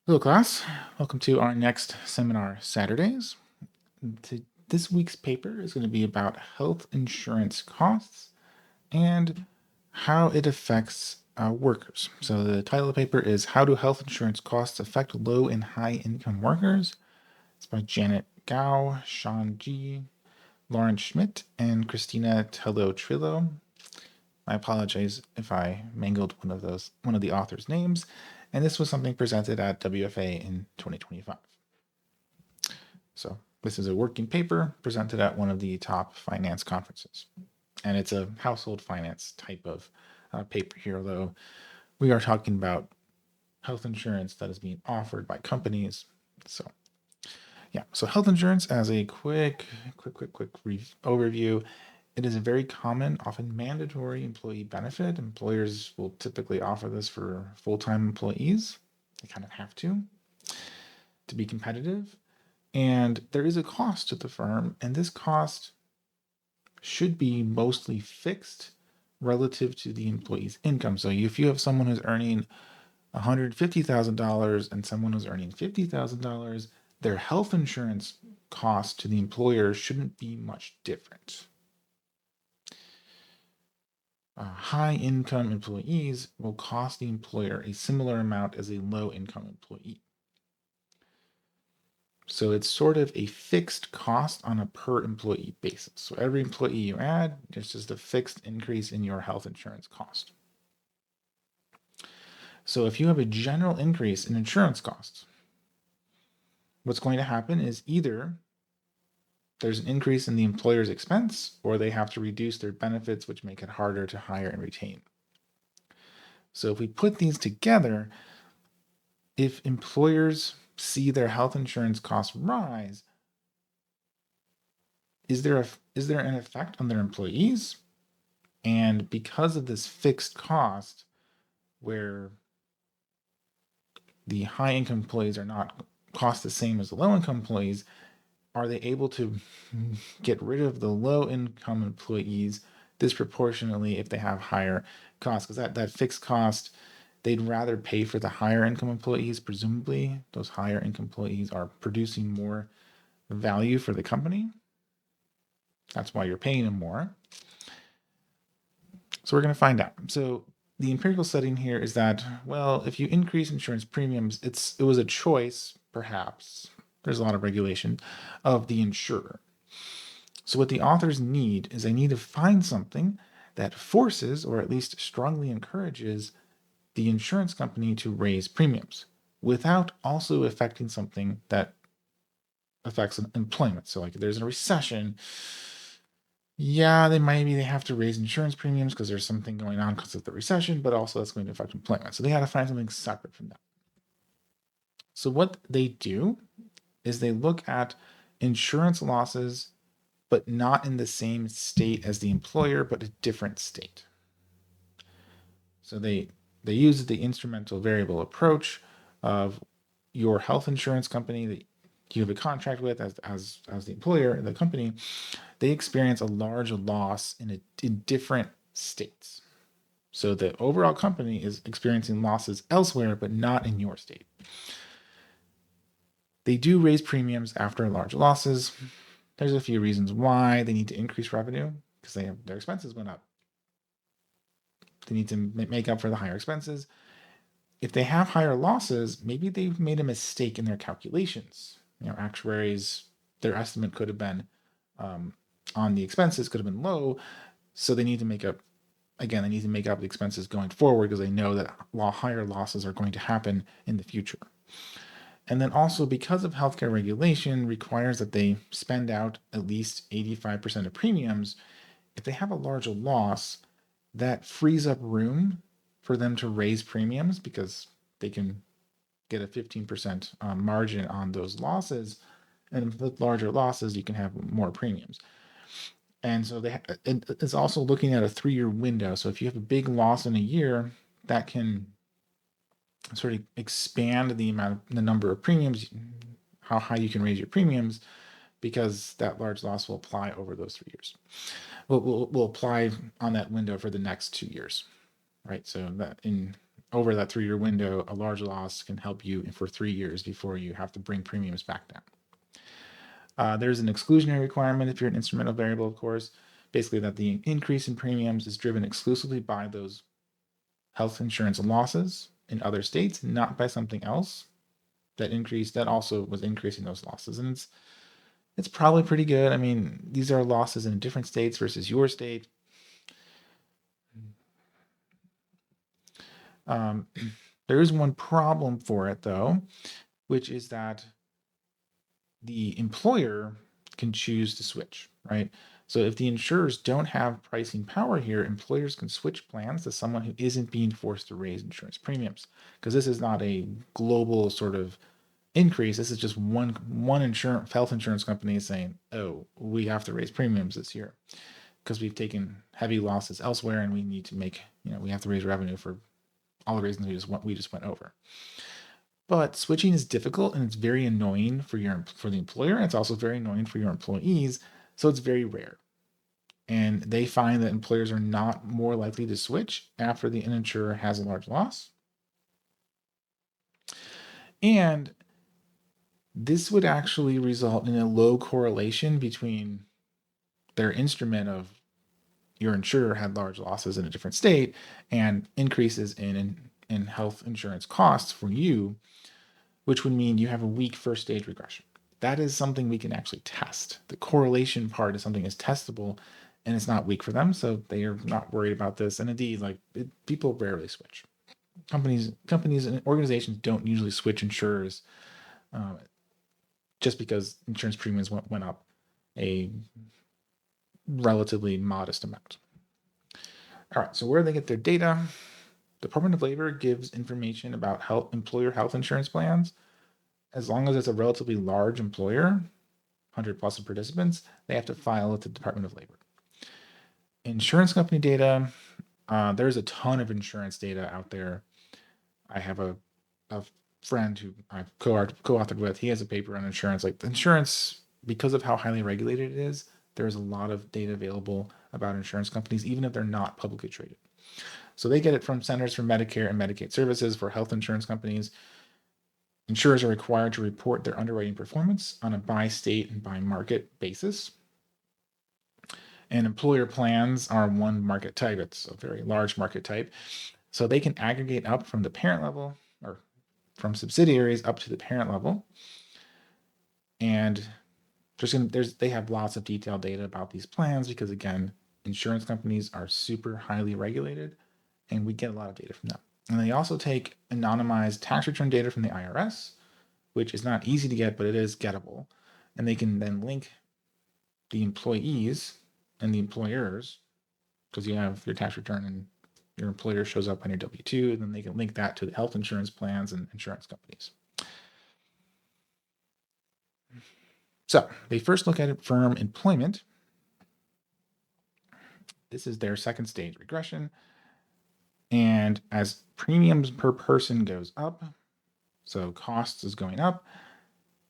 Hello, class. Welcome to our next seminar Saturdays. This week's paper is going to be about health insurance costs and how it affects workers. So the title of the paper is How Do Health Insurance Costs Affect Low and High Income Workers? It's by Janet Gao, Shan G, Lauren Schmidt, and Cristina Tello-Trillo. I apologize if I mangled one of the authors' names, and this was something presented at WFA in 2025. So this is a working paper presented at one of the top finance conferences, and it's a household finance type of paper here, though we are talking about health insurance that is being offered by companies. So yeah, so health insurance as a quick overview. It is a very common, often mandatory employee benefit. Employers will typically offer this for full-time employees. They kind of have to be competitive. And there is a cost to the firm, and this cost should be mostly fixed relative to the employee's income. So if you have someone who's earning $150,000 and someone who's earning $50,000, their health insurance cost to the employer shouldn't be much different. High income employees will cost the employer a similar amount as a low income employee. So it's sort of a fixed cost on a per employee basis. So every employee you add, there's just a fixed increase in your health insurance cost. So if you have a general increase in insurance costs, what's going to happen is either there's an increase in the employer's expense, or they have to reduce their benefits, which make it harder to hire and retain. So if we put these together, if employers see their health insurance costs rise, is there an effect on their employees? And because of this fixed cost, where the high income employees are not cost the same as the low income employees, are they able to get rid of the low income employees disproportionately if they have higher costs? Because that fixed cost, they'd rather pay for the higher income employees. Presumably, those higher income employees are producing more value for the company. That's why you're paying them more. So we're going to find out. So the empirical setting here is that, well, if you increase insurance premiums, it was a choice, perhaps, there's a lot of regulation, of the insurer. So what the authors need is they need to find something that forces, or at least strongly encourages, the insurance company to raise premiums without also affecting something that affects employment. So like if there's a recession, yeah, they have to raise insurance premiums because there's something going on because of the recession, but also that's going to affect employment. So they got to find something separate from that. So what they do is they look at insurance losses, but not in the same state as the employer, but a different state. So they use the instrumental variable approach of your health insurance company that you have a contract with as the employer, the company. They experience a large loss in different states. So the overall company is experiencing losses elsewhere, but not in your state. They do raise premiums after large losses. There's a few reasons why they need to increase revenue because their expenses went up. They need to make up for the higher expenses. If they have higher losses, maybe they've made a mistake in their calculations. Actuaries, their estimate could have been on the expenses could have been low, so they need to make up. Again, they need to make up the expenses going forward because they know that higher losses are going to happen in the future. And then also because of healthcare regulation requires that they spend out at least 85% of premiums. If they have a large loss, that frees up room for them to raise premiums because they can get a 15% margin on those losses. And with larger losses, you can have more premiums. And so it's also looking at a 3-year window. So if you have a big loss in a year, that can sort of expand the number of premiums, how high you can raise your premiums, because that large loss will apply over those 3 years. Will apply on that window for the next 2 years, right? So that over that 3-year window, a large loss can help you for 3 years before you have to bring premiums back down. There's an exclusionary requirement if you're an instrumental variable, of course, basically that the increase in premiums is driven exclusively by those health insurance losses in other states, not by something else that also was increasing those losses. And it's probably pretty good. I mean, these are losses in different states versus your state. There is one problem for it, though, which is that the employer can choose to switch, right? So if the insurers don't have pricing power here, employers can switch plans to someone who isn't being forced to raise insurance premiums, because this is not a global sort of increase. This is just one health insurance company saying, "Oh, we have to raise premiums this year because we've taken heavy losses elsewhere, and we need to make we have to raise revenue for all the reasons we just went over." But switching is difficult and it's very annoying for the employer. And it's also very annoying for your employees. So it's very rare. And they find that employers are not more likely to switch after an insurer has a large loss. And this would actually result in a low correlation between their instrument of your insurer had large losses in a different state and increases in health insurance costs for you, which would mean you have a weak first stage regression. That is something we can actually test. The correlation part is something that's testable, and it's not weak for them, so they are not worried about this. And indeed, people rarely switch. Companies and organizations don't usually switch insurers just because insurance premiums went up a relatively modest amount. All right, so where do they get their data? Department of Labor gives information about employer health insurance plans. As long as it's a relatively large employer, 100 plus participants, they have to file it to the Department of Labor. Insurance company data, there's a ton of insurance data out there. I have a friend who I've co-authored with. He has a paper on insurance. Like insurance, because of how highly regulated it is, there's a lot of data available about insurance companies, even if they're not publicly traded. So they get it from Centers for Medicare and Medicaid Services for health insurance companies. Insurers are required to report their underwriting performance on a by state and by market basis. And employer plans are one market type. It's a very large market type. So they can aggregate up from the parent level or from subsidiaries up to the parent level. And they have lots of detailed data about these plans because, again, insurance companies are super highly regulated and we get a lot of data from them. And they also take anonymized tax return data from the IRS, which is not easy to get, but it is gettable. And they can then link the employees and the employers, because you have your tax return and your employer shows up on your W-2, and then they can link that to the health insurance plans and insurance companies. So they first look at firm employment. This is their second stage regression. And as premiums per person goes up, so costs is going up,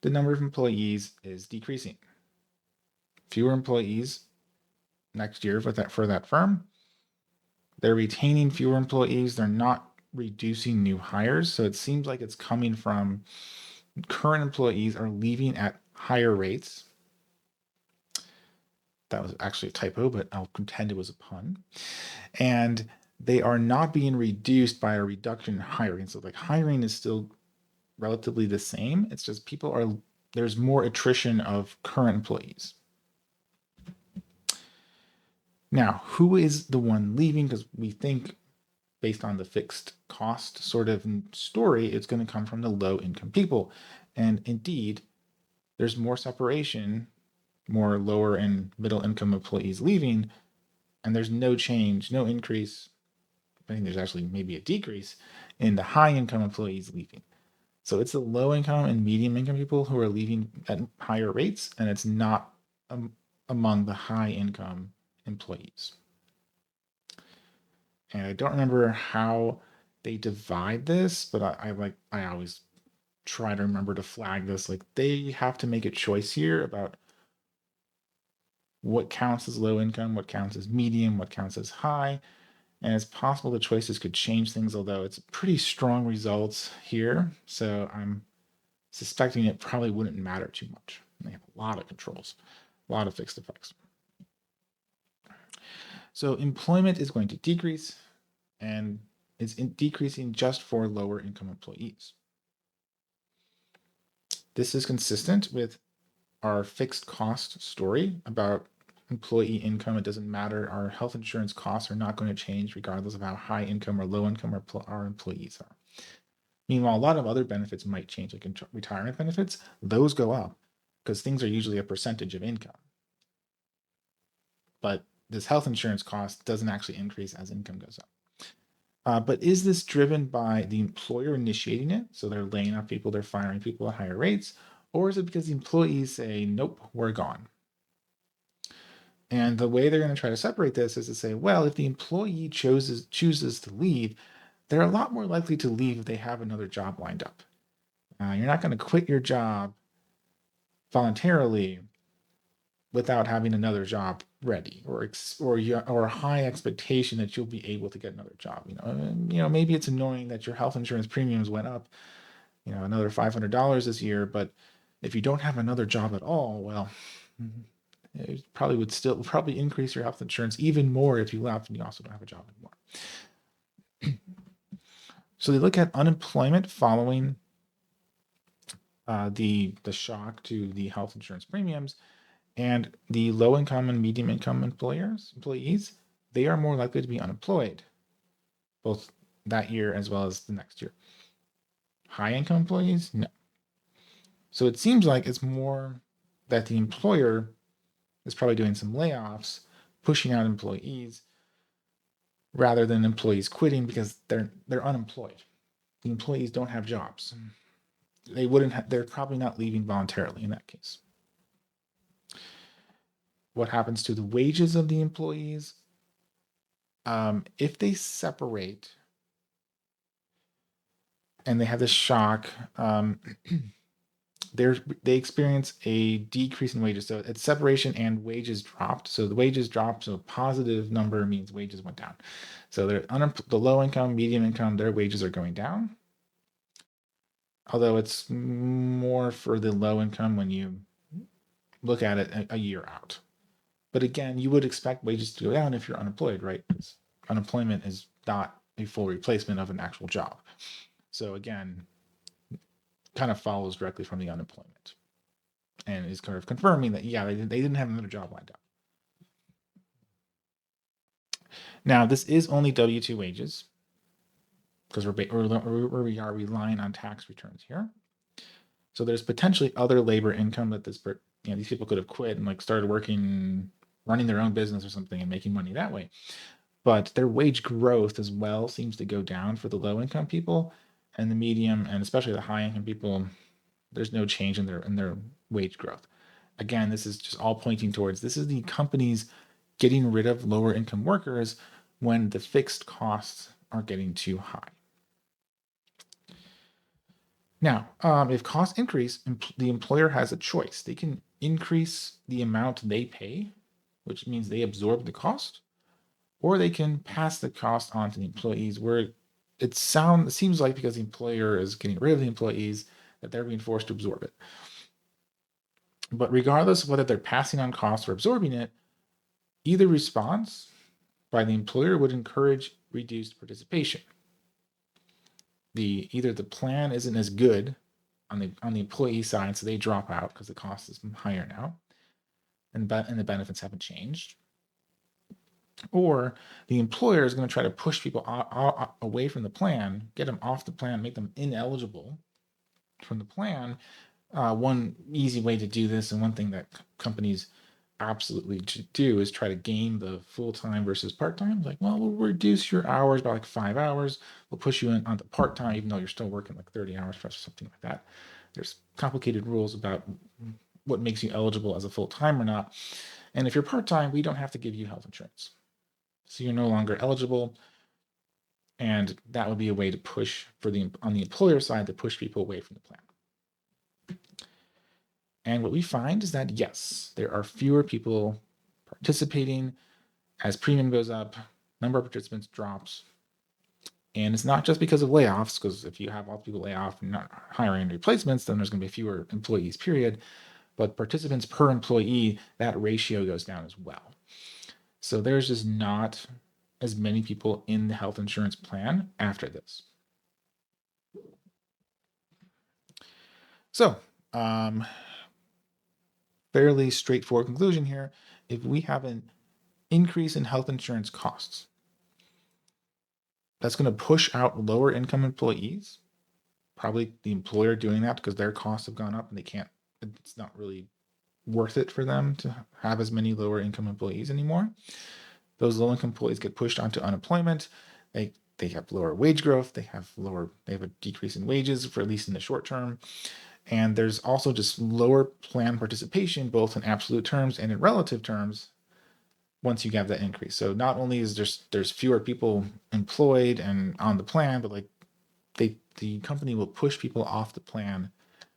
the number of employees is decreasing. Fewer employees next year for that firm. They're retaining fewer employees. They're not reducing new hires. So it seems like it's coming from current employees are leaving at higher rates. That was actually a typo, but I'll pretend it was a pun. And they are not being reduced by a reduction in hiring. So hiring is still relatively the same. It's just there's more attrition of current employees. Now, who is the one leaving? Because we think based on the fixed cost sort of story, it's going to come from the low income people. And indeed, there's more separation, more lower and middle income employees leaving, and there's no change, no increase. I think there's actually maybe a decrease in the high income employees leaving. So it's the low income and medium income people who are leaving at higher rates, and it's not among the high income employees. And I don't remember how they divide this, but I always try to remember to flag this. They have to make a choice here about what counts as low income, what counts as medium, what counts as high. And it's possible the choices could change things, although it's pretty strong results here. So I'm suspecting it probably wouldn't matter too much. They have a lot of controls, a lot of fixed effects. So employment is going to decrease, and it's decreasing just for lower income employees. This is consistent with our fixed cost story about employee income. It doesn't matter. Our health insurance costs are not going to change regardless of how high income or low income our employees are. Meanwhile, a lot of other benefits might change, like retirement benefits. Those go up because things are usually a percentage of income. But this health insurance cost doesn't actually increase as income goes up. But is this driven by the employer initiating it? So they're laying off people, they're firing people at higher rates, or is it because the employees say, nope, we're gone? And the way they're going to try to separate this is to say, well, if the employee chooses to leave, they're a lot more likely to leave if they have another job lined up. You're not going to quit your job voluntarily without having another job ready, or a high expectation that you'll be able to get another job. Maybe it's annoying that your health insurance premiums went up, another $500 this year, but if you don't have another job at all, well, it probably would still increase your health insurance even more if you left and you also don't have a job anymore. So they look at unemployment following the shock to the health insurance premiums, and the low income and medium income employees, they are more likely to be unemployed, both that year as well as the next year. High income employees, no. So it seems like it's more that the employer is probably doing some layoffs, pushing out employees, rather than employees quitting because they're unemployed. The employees don't have jobs. They're probably not leaving voluntarily in that case. What happens to the wages of the employees? If they separate and they have this shock, they experience a decrease in wages. So it's separation and wages dropped. So the wages dropped. So a positive number means wages went down. So the low income, medium income, their wages are going down. Although it's more for the low income when you look at it a year out. But again, you would expect wages to go down if you're unemployed, right? Because unemployment is not a full replacement of an actual job. So again, kind of follows directly from the unemployment and is kind of confirming that, yeah, they didn't have another job lined up. Now, this is only W-2 wages because we are relying on tax returns here. So there's potentially other labor income that these people could have quit and started working, running their own business or something and making money that way. But their wage growth as well seems to go down for the low income people, and the medium and especially the high income people. There's no change in their wage growth. Again, this is just all pointing towards this is the companies getting rid of lower income workers when the fixed costs are getting too high. Now, if costs increase, the employer has a choice. They can increase the amount they pay, which means they absorb the cost, or they can pass the cost on to the employees, where it seems like because the employer is getting rid of the employees that they're being forced to absorb it. But regardless of whether they're passing on costs or absorbing it, either response by the employer would encourage reduced participation. Either the plan isn't as good on the employee side, so they drop out because the cost is higher now, and the benefits haven't changed, or the employer is going to try to push people away from the plan, get them off the plan, make them ineligible from the plan. One easy way to do this, and one thing that companies absolutely do, is try to game the full-time versus part-time. Like, well, we'll reduce your hours by 5 hours. We'll push you in on the part-time, even though you're still working 30 hours or something like that. There's complicated rules about what makes you eligible as a full-time or not. And if you're part-time, we don't have to give you health insurance. So you're no longer eligible. And that would be a way to push on the employer side to push people away from the plan. And what we find is that, yes, there are fewer people participating as premium goes up. number of participants drops. And it's not just because of layoffs, because if you have all people lay off and not hiring replacements, then there's going to be fewer employees, period. But participants per employee, that ratio goes down as well. So there's just not as many people in the health insurance plan after this. So, fairly straightforward conclusion here. If we have an increase in health insurance costs, that's going to push out lower income employees, probably the employer doing that because their costs have gone up and it's not really worth it for them to have as many lower income employees anymore. Those low income employees get pushed onto unemployment. They have lower wage growth. They have a decrease in wages for at least in the short term. And there's also just lower plan participation, both in absolute terms and in relative terms, once you have that increase. So not only is there's fewer people employed and on the plan, but like the company will push people off the plan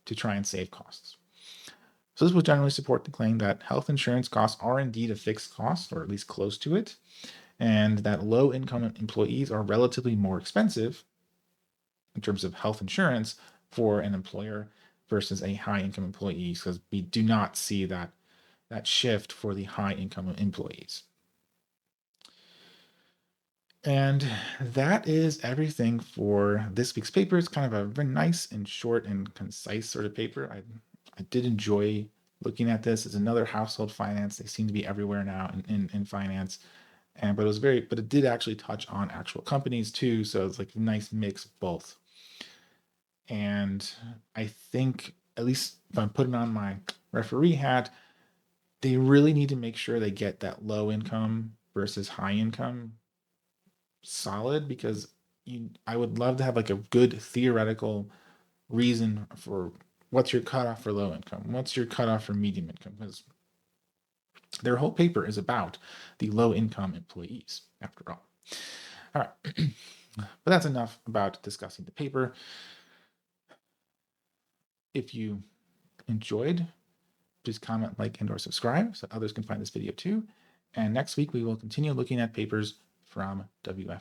to try and save costs. So this would generally support the claim that health insurance costs are indeed a fixed cost, or at least close to it, and that low income employees are relatively more expensive in terms of health insurance for an employer versus a high income employee, because we do not see that shift for the high income employees. And that is everything for this week's paper. It's kind of a very nice and short and concise sort of paper. I did enjoy looking at this. It's another household finance. They seem to be everywhere now in finance. But it did actually touch on actual companies too. So it's like a nice mix of both. And I think, at least if I'm putting on my referee hat, they really need to make sure they get that low income versus high income solid, because I would love to have like a good theoretical reason for what's your cutoff for low income, what's your cutoff for medium income, because their whole paper is about the low income employees after all. All right, but that's enough about discussing the paper. If you enjoyed, please comment, like, and or subscribe so others can find this video too. And next week we will continue looking at papers from WF.